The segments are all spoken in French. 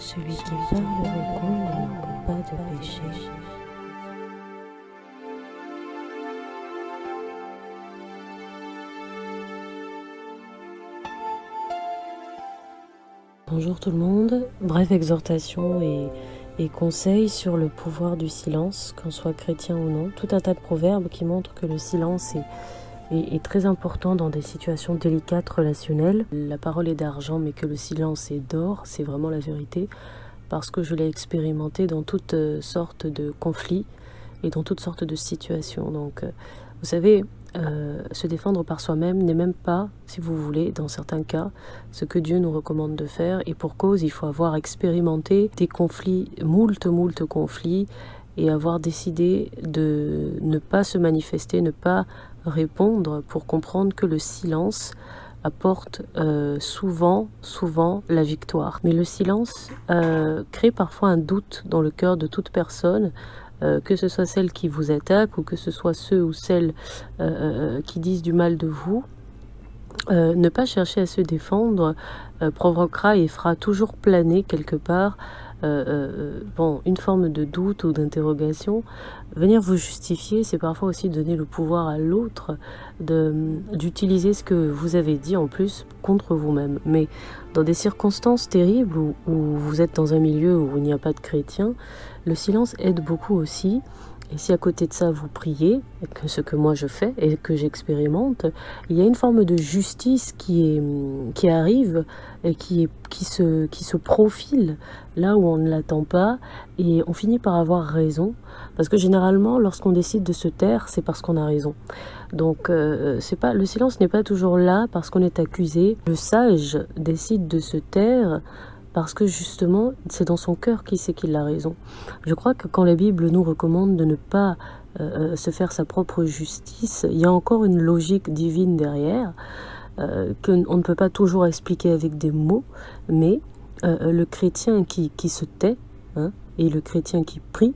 Celui qui parle beaucoup ne manque pas de péché. Bonjour tout le monde, brève exhortation et conseils sur le pouvoir du silence, qu'on soit chrétien ou non. Tout un tas de proverbes qui montrent que le silence est très important dans des situations délicates relationnelles. La parole est d'argent, mais que le silence est d'or, c'est vraiment la vérité, parce que je l'ai expérimenté dans toutes sortes de conflits et dans toutes sortes de situations. Donc, vous savez, se défendre par soi-même n'est même pas, si vous voulez, dans certains cas, ce que Dieu nous recommande de faire. Et pour cause, il faut avoir expérimenté des conflits, moult conflits, et avoir décidé de ne pas se manifester, ne pas répondre, pour comprendre que le silence apporte souvent la victoire. Mais le silence crée parfois un doute dans le cœur de toute personne, que ce soit celle qui vous attaque ou que ce soit ceux ou celles qui disent du mal de vous. Ne pas chercher à se défendre provoquera et fera toujours planer quelque part une forme de doute ou d'interrogation. Venir vous justifier, c'est parfois aussi donner le pouvoir à l'autre d'utiliser ce que vous avez dit en plus contre vous-même. Mais dans des circonstances terribles où vous êtes dans un milieu où il n'y a pas de chrétiens, le silence aide beaucoup aussi. Et si à côté de ça vous priez, ce que moi je fais et que j'expérimente, il y a une forme de justice qui arrive et qui se profile là où on ne l'attend pas, et on finit par avoir raison, parce que généralement lorsqu'on décide de se taire, c'est parce qu'on a raison. Donc le silence n'est pas toujours là parce qu'on est accusé. Le sage décide de se taire parce que justement, c'est dans son cœur qu'il sait qu'il a raison. Je crois que quand la Bible nous recommande de ne pas se faire sa propre justice, il y a encore une logique divine derrière, qu'on ne peut pas toujours expliquer avec des mots, mais le chrétien qui se tait, et le chrétien qui prie,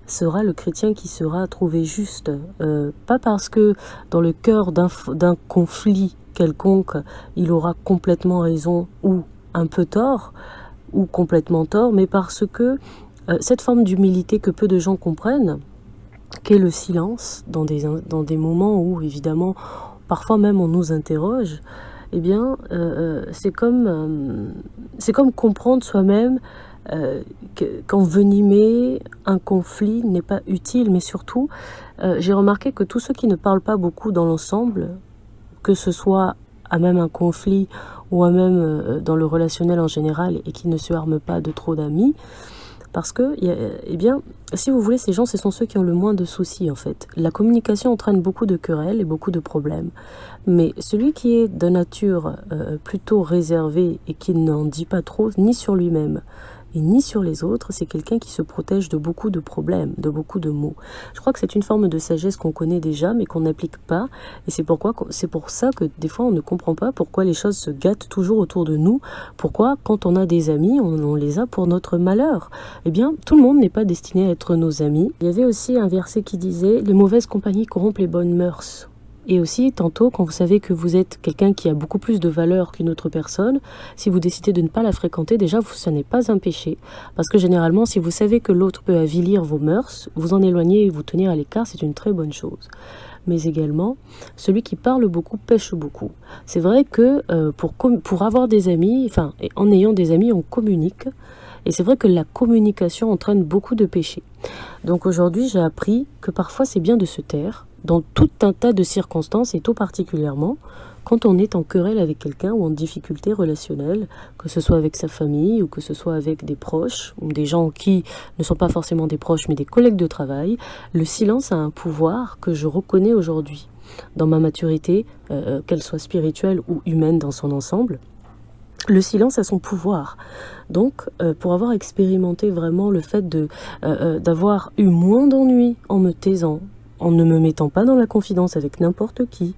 sera le chrétien qui sera trouvé juste. Pas parce que dans le cœur d'un conflit quelconque, il aura complètement raison ou un peu tort, ou complètement tort, mais parce que cette forme d'humilité que peu de gens comprennent, qu'est le silence, dans des moments où, évidemment, parfois même on nous interroge, eh bien, c'est comme comprendre soi-même qu'envenimer un conflit n'est pas utile, mais surtout, j'ai remarqué que tous ceux qui ne parlent pas beaucoup dans l'ensemble, que ce soit à même un conflit ou à même dans le relationnel en général, et qui ne se arment pas de trop d'amis, parce que, eh bien, si vous voulez, ces gens, ce sont ceux qui ont le moins de soucis, en fait. La communication entraîne beaucoup de querelles et beaucoup de problèmes. Mais celui qui est de nature plutôt réservé et qui n'en dit pas trop, ni sur lui-même, et ni sur les autres, c'est quelqu'un qui se protège de beaucoup de problèmes, de beaucoup de maux. Je crois que c'est une forme de sagesse qu'on connaît déjà, mais qu'on n'applique pas. Et c'est pour ça que des fois, on ne comprend pas pourquoi les choses se gâtent toujours autour de nous. Pourquoi, quand on a des amis, on les a pour notre malheur. Eh bien, tout le monde n'est pas destiné à être nos amis. Il y avait aussi un verset qui disait « Les mauvaises compagnies corrompent les bonnes mœurs ». Et aussi, tantôt, quand vous savez que vous êtes quelqu'un qui a beaucoup plus de valeur qu'une autre personne, si vous décidez de ne pas la fréquenter, déjà, ça n'est pas un péché. Parce que généralement, si vous savez que l'autre peut avilir vos mœurs, vous en éloigner et vous tenir à l'écart, c'est une très bonne chose. Mais également, celui qui parle beaucoup pêche beaucoup. C'est vrai que pour avoir des amis, et en ayant des amis, on communique. Et c'est vrai que la communication entraîne beaucoup de péchés. Donc aujourd'hui, j'ai appris que parfois, c'est bien de se taire, dans tout un tas de circonstances, et tout particulièrement quand on est en querelle avec quelqu'un ou en difficulté relationnelle, que ce soit avec sa famille ou que ce soit avec des proches, ou des gens qui ne sont pas forcément des proches mais des collègues de travail. Le silence a un pouvoir que je reconnais aujourd'hui dans ma maturité, qu'elle soit spirituelle ou humaine dans son ensemble. Le silence a son pouvoir. Donc, pour avoir expérimenté vraiment le fait d'avoir eu moins d'ennuis en me taisant, en ne me mettant pas dans la confidence avec n'importe qui,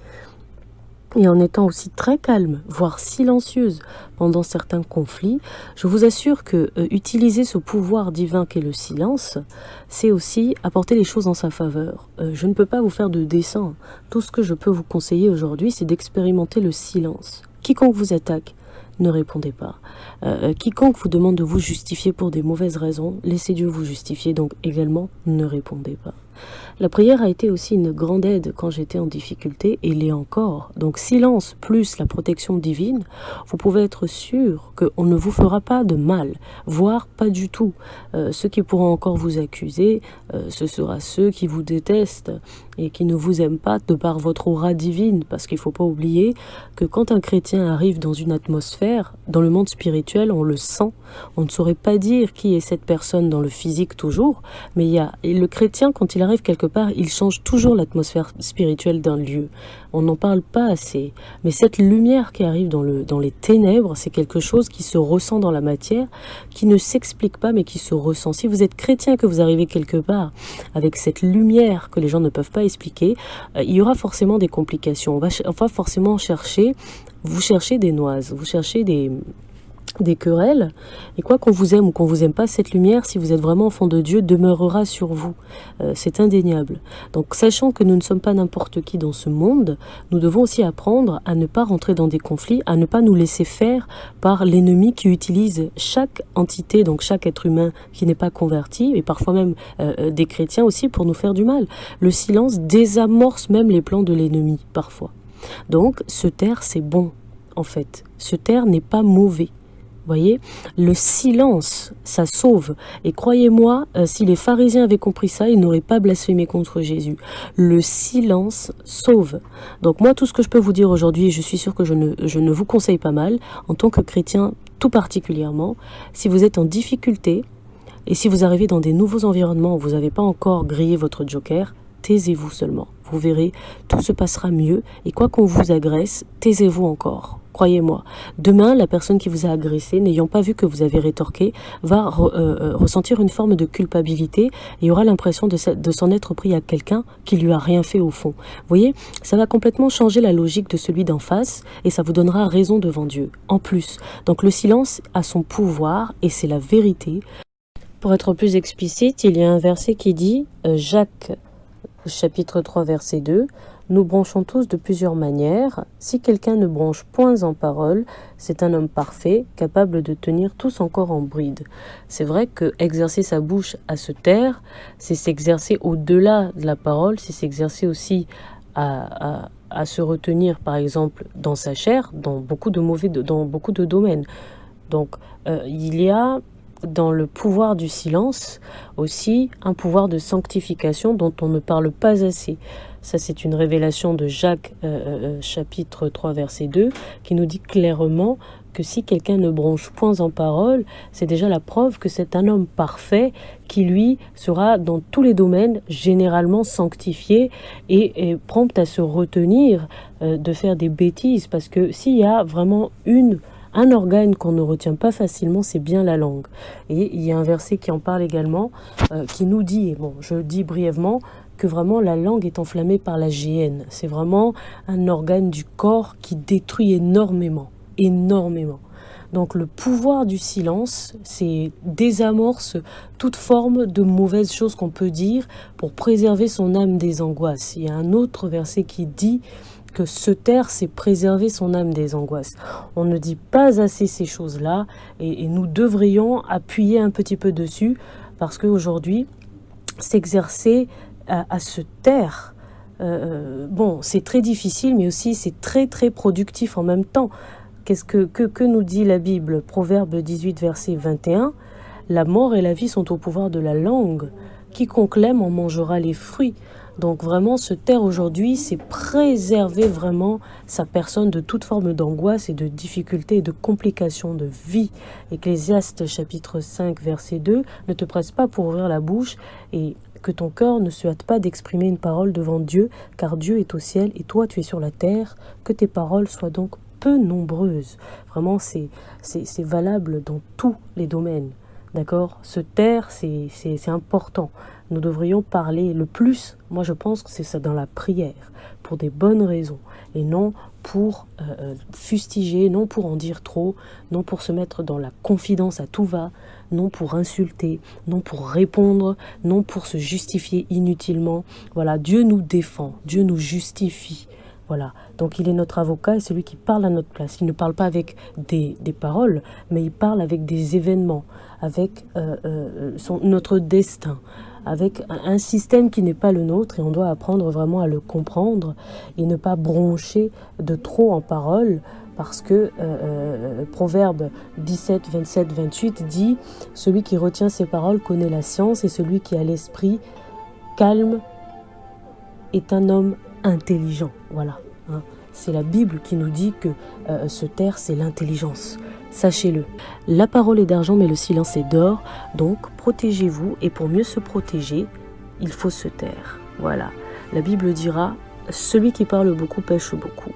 et en étant aussi très calme, voire silencieuse pendant certains conflits, je vous assure que utiliser ce pouvoir divin qu'est le silence, c'est aussi apporter les choses en sa faveur. Je ne peux pas vous faire de dessein. Tout ce que je peux vous conseiller aujourd'hui, c'est d'expérimenter le silence. Quiconque vous attaque, ne répondez pas. Quiconque vous demande de vous justifier pour des mauvaises raisons, laissez Dieu vous justifier, donc également ne répondez pas. La prière a été aussi une grande aide quand j'étais en difficulté et l'est encore. Donc silence plus la protection divine, vous pouvez être sûr qu'on ne vous fera pas de mal, voire pas du tout. Ceux qui pourront encore vous accuser, ce sera ceux qui vous détestent et qui ne vous aiment pas de par votre aura divine, parce qu'il ne faut pas oublier que quand un chrétien arrive dans une atmosphère, dans le monde spirituel, on le sent. On ne saurait pas dire qui est cette personne dans le physique toujours, mais le chrétien, quand il arrive quelque part, il change toujours l'atmosphère spirituelle d'un lieu. On n'en parle pas assez. Mais cette lumière qui arrive dans les ténèbres, c'est quelque chose qui se ressent dans la matière, qui ne s'explique pas, mais qui se ressent. Si vous êtes chrétien, que vous arrivez quelque part avec cette lumière que les gens ne peuvent pas expliquer, il y aura forcément des complications. On va forcément vous cherchez des noises, vous cherchez des querelles, et quoi qu'on vous aime ou qu'on vous aime pas, cette lumière, si vous êtes vraiment enfant de Dieu, demeurera sur vous. C'est indéniable. Donc, sachant que nous ne sommes pas n'importe qui dans ce monde, nous devons aussi apprendre à ne pas rentrer dans des conflits, à ne pas nous laisser faire par l'ennemi qui utilise chaque entité, donc chaque être humain qui n'est pas converti, et parfois même des chrétiens aussi, pour nous faire du mal. Le silence désamorce même les plans de l'ennemi, parfois. Donc, se taire, c'est bon, en fait. Se taire n'est pas mauvais. Voyez, le silence, ça sauve. Et croyez-moi, si les pharisiens avaient compris ça, ils n'auraient pas blasphémé contre Jésus. Le silence sauve. Donc moi, tout ce que je peux vous dire aujourd'hui, et je suis sûre que je ne vous conseille pas mal, en tant que chrétien tout particulièrement, si vous êtes en difficulté, et si vous arrivez dans des nouveaux environnements où vous n'avez pas encore grillé votre joker, taisez-vous seulement. Vous verrez, tout se passera mieux, et quoi qu'on vous agresse, taisez-vous encore. Croyez-moi, demain, la personne qui vous a agressé, n'ayant pas vu que vous avez rétorqué, va ressentir une forme de culpabilité et aura l'impression de s'en être pris à quelqu'un qui lui a rien fait au fond. Vous voyez, ça va complètement changer la logique de celui d'en face et ça vous donnera raison devant Dieu. En plus, donc le silence a son pouvoir et c'est la vérité. Pour être plus explicite, il y a un verset qui dit, Jacques chapitre 3 verset 2, nous branchons tous de plusieurs manières. Si quelqu'un ne branche point en parole, c'est un homme parfait, capable de tenir tous encore en bride. C'est vrai que exercer sa bouche à se taire, c'est s'exercer au-delà de la parole, c'est s'exercer aussi à se retenir, par exemple, dans sa chair, dans beaucoup de domaines. Donc, il y a dans le pouvoir du silence aussi un pouvoir de sanctification dont on ne parle pas assez. Ça, c'est une révélation de Jacques, chapitre 3, verset 2, qui nous dit clairement que si quelqu'un ne bronche point en parole, c'est déjà la preuve que c'est un homme parfait qui, lui, sera dans tous les domaines généralement sanctifié et prompt à se retenir de faire des bêtises. Parce que s'il y a vraiment un organe qu'on ne retient pas facilement, c'est bien la langue. Et il y a un verset qui en parle également, qui nous dit, et bon, je le dis brièvement, que vraiment la langue est enflammée par la géhenne. C'est vraiment un organe du corps qui détruit énormément. Donc le pouvoir du silence, c'est désamorce toute forme de mauvaise chose qu'on peut dire pour préserver son âme des angoisses. Il y a un autre verset qui dit que se taire, c'est préserver son âme des angoisses. On ne dit pas assez ces choses-là et nous devrions appuyer un petit peu dessus parce qu'aujourd'hui, s'exercer à se taire, bon, c'est très difficile, mais aussi c'est très très productif en même temps. Qu'est-ce que nous dit la Bible? Proverbe 18, verset 21. La mort et la vie sont au pouvoir de la langue. Quiconque l'aime en mangera les fruits. Donc vraiment, se taire aujourd'hui, c'est préserver vraiment sa personne de toute forme d'angoisse et de difficulté et de complications de vie. Ecclésiaste chapitre 5, verset 2, ne te presse pas pour ouvrir la bouche et que ton cœur ne se hâte pas d'exprimer une parole devant Dieu, car Dieu est au ciel et toi tu es sur la terre, que tes paroles soient donc peu nombreuses. Vraiment, c'est valable dans tous les domaines. D'accord? Se taire, c'est important. Nous devrions parler le plus, moi je pense que c'est ça dans la prière, pour des bonnes raisons, et non pour fustiger, non pour en dire trop, non pour se mettre dans la confidence à tout va, non pour insulter, non pour répondre, non pour se justifier inutilement. Voilà, Dieu nous défend, Dieu nous justifie. Voilà, donc il est notre avocat et celui qui parle à notre place. Il ne parle pas avec des paroles, mais il parle avec des événements, avec notre destin, avec un système qui n'est pas le nôtre, et on doit apprendre vraiment à le comprendre et ne pas broncher de trop en paroles, parce que Proverbe 17, 27, 28 dit « Celui qui retient ses paroles connaît la science, et celui qui a l'esprit calme est un homme intelligent. » Voilà, hein. C'est la Bible qui nous dit que se taire, c'est l'intelligence. Sachez-le. La parole est d'argent, mais le silence est d'or. Donc, protégez-vous. Et pour mieux se protéger, il faut se taire. Voilà. La Bible dira, celui qui parle beaucoup pêche beaucoup.